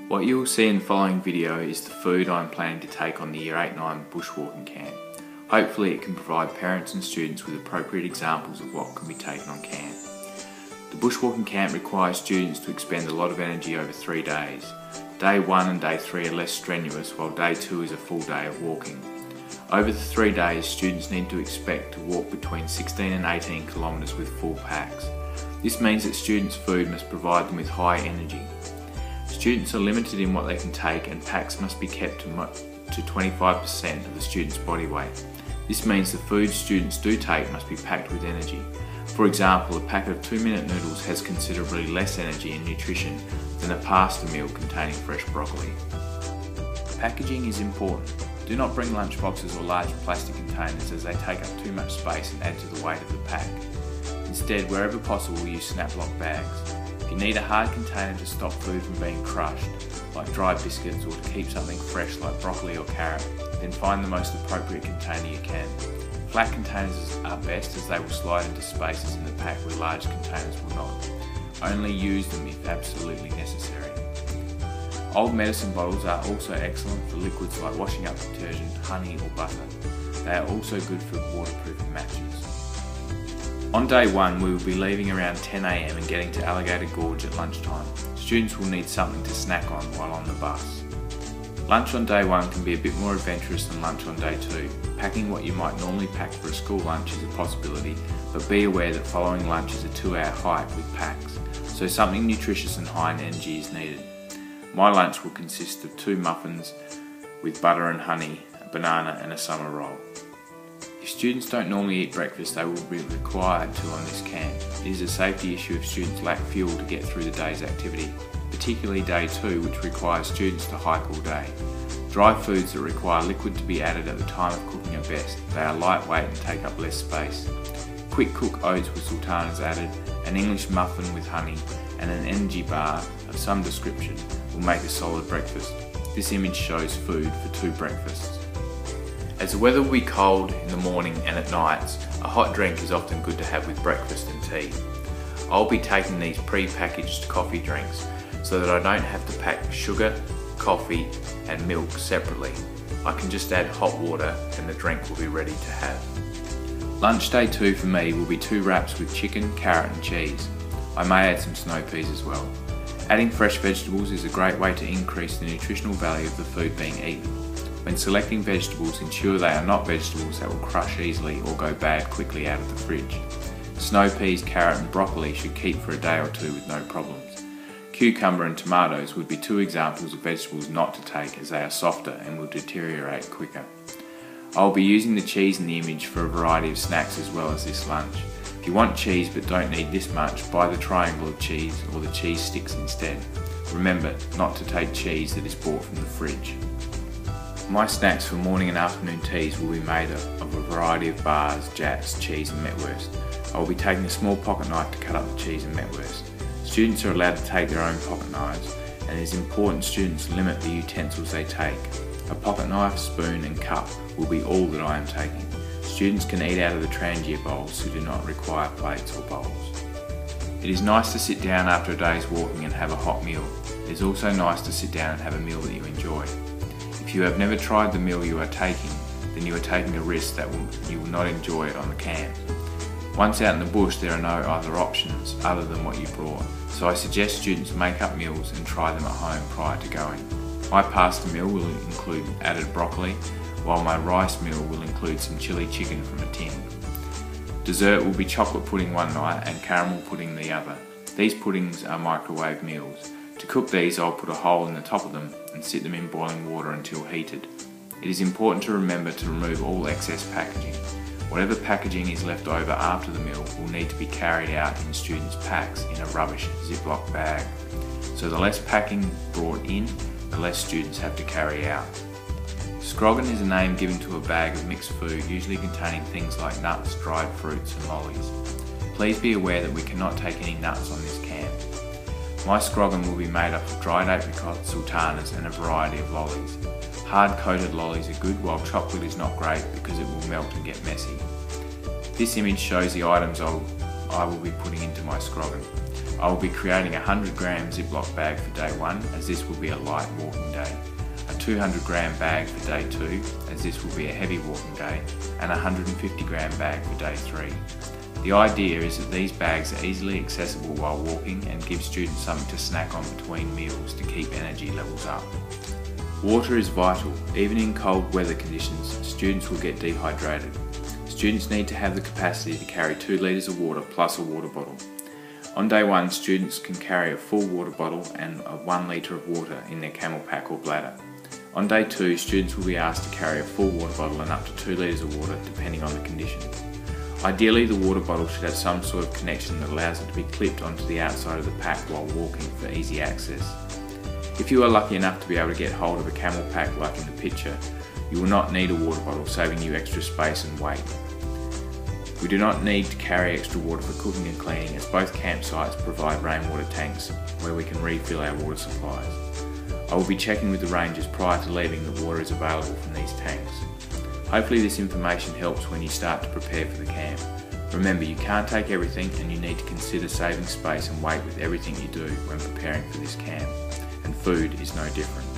What you will see in the following video is the food I am planning to take on the Year 8-9 bushwalking camp. Hopefully it can provide parents and students with appropriate examples of what can be taken on camp. The bushwalking camp requires students to expend a lot of energy over 3 days. Day 1 and day 3 are less strenuous, while day 2 is a full day of walking. Over the 3 days, students need to expect to walk between 16 and 18 kilometres with full packs. This means that students' food must provide them with high energy. Students are limited in what they can take, and packs must be kept to 25% of the student's body weight. This means the food students do take must be packed with energy. For example, a packet of 2-minute noodles has considerably less energy and nutrition than a pasta meal containing fresh broccoli. Packaging is important. Do not bring lunch boxes or large plastic containers, as they take up too much space and add to the weight of the pack. Instead, wherever possible, use snap lock bags. If you need a hard container to stop food from being crushed, like dry biscuits, or to keep something fresh like broccoli or carrot, then find the most appropriate container you can. Flat containers are best, as they will slide into spaces in the pack where large containers will not. Only use them if absolutely necessary. Old medicine bottles are also excellent for liquids like washing up detergent, honey or butter. They are also good for waterproofing matches. On day 1, we will be leaving around 10 AM and getting to Alligator Gorge at lunchtime. Students will need something to snack on while on the bus. Lunch on day 1 can be a bit more adventurous than lunch on day 2. Packing what you might normally pack for a school lunch is a possibility, but be aware that following lunch is a 2-hour hike with packs, so something nutritious and high in energy is needed. My lunch will consist of 2 muffins with butter and honey, a banana and a summer roll. If students don't normally eat breakfast, they will be required to on this camp. It is a safety issue if students lack fuel to get through the day's activity, particularly day 2, which requires students to hike all day. Dry foods that require liquid to be added at the time of cooking are best. They are lightweight and take up less space. Quick cook oats with sultanas added, an English muffin with honey, and an energy bar of some description will make a solid breakfast. This image shows food for 2 breakfasts. As the weather will be cold in the morning and at nights, a hot drink is often good to have with breakfast and tea. I'll be taking these pre-packaged coffee drinks so that I don't have to pack sugar, coffee and milk separately. I can just add hot water and the drink will be ready to have. Lunch day 2 for me will be 2 wraps with chicken, carrot and cheese. I may add some snow peas as well. Adding fresh vegetables is a great way to increase the nutritional value of the food being eaten. When selecting vegetables, ensure they are not vegetables that will crush easily or go bad quickly out of the fridge. Snow peas, carrot and broccoli should keep for a day or 2 with no problems. Cucumber and tomatoes would be 2 examples of vegetables not to take, as they are softer and will deteriorate quicker. I will be using the cheese in the image for a variety of snacks as well as this lunch. If you want cheese but don't need this much, buy the triangle of cheese or the cheese sticks instead. Remember not to take cheese that is bought from the fridge. My snacks for morning and afternoon teas will be made of a variety of bars, jats, cheese and metwurst. I will be taking a small pocket knife to cut up the cheese and metwurst. Students are allowed to take their own pocket knives, and it is important students limit the utensils they take. A pocket knife, spoon and cup will be all that I am taking. Students can eat out of the Trangia bowls who do not require plates or bowls. It is nice to sit down after a day's walking and have a hot meal. It is also nice to sit down and have a meal that you enjoy. If you have never tried the meal you are taking, then you are taking a risk that you will not enjoy it on the camp. Once out in the bush, there are no other options other than what you brought, so I suggest students make up meals and try them at home prior to going. My pasta meal will include added broccoli, while my rice meal will include some chili chicken from a tin. Dessert will be chocolate pudding one night and caramel pudding the other. These puddings are microwave meals. To cook these, I'll put a hole in the top of them and sit them in boiling water until heated. It is important to remember to remove all excess packaging. Whatever packaging is left over after the meal will need to be carried out in students' packs in a rubbish Ziploc bag. So the less packing brought in, the less students have to carry out. Scroggin is a name given to a bag of mixed food, usually containing things like nuts, dried fruits and lollies. Please be aware that we cannot take any nuts on this camp. My scroggin will be made up of dried apricots, sultanas and a variety of lollies. Hard-coated lollies are good, while chocolate is not great because it will melt and get messy. This image shows the items I will be putting into my scroggin. I will be creating a 100 gram Ziploc bag for day 1, as this will be a light walking day, a 200 gram bag for day 2, as this will be a heavy walking day, and a 150 gram bag for day 3. The idea is that these bags are easily accessible while walking and give students something to snack on between meals to keep energy levels up. Water is vital. Even in cold weather conditions, students will get dehydrated. Students need to have the capacity to carry 2 litres of water plus a water bottle. On day 1, students can carry a full water bottle and a 1 litre of water in their camel pack or bladder. On day 2, students will be asked to carry a full water bottle and up to 2 litres of water depending on the conditions. Ideally, the water bottle should have some sort of connection that allows it to be clipped onto the outside of the pack while walking for easy access. If you are lucky enough to be able to get hold of a camel pack like in the picture, you will not need a water bottle, saving you extra space and weight. We do not need to carry extra water for cooking and cleaning, as both campsites provide rainwater tanks where we can refill our water supplies. I will be checking with the rangers prior to leaving that water is available from these tanks. Hopefully this information helps when you start to prepare for the camp. Remember, you can't take everything and you need to consider saving space and weight with everything you do when preparing for this camp, and food is no different.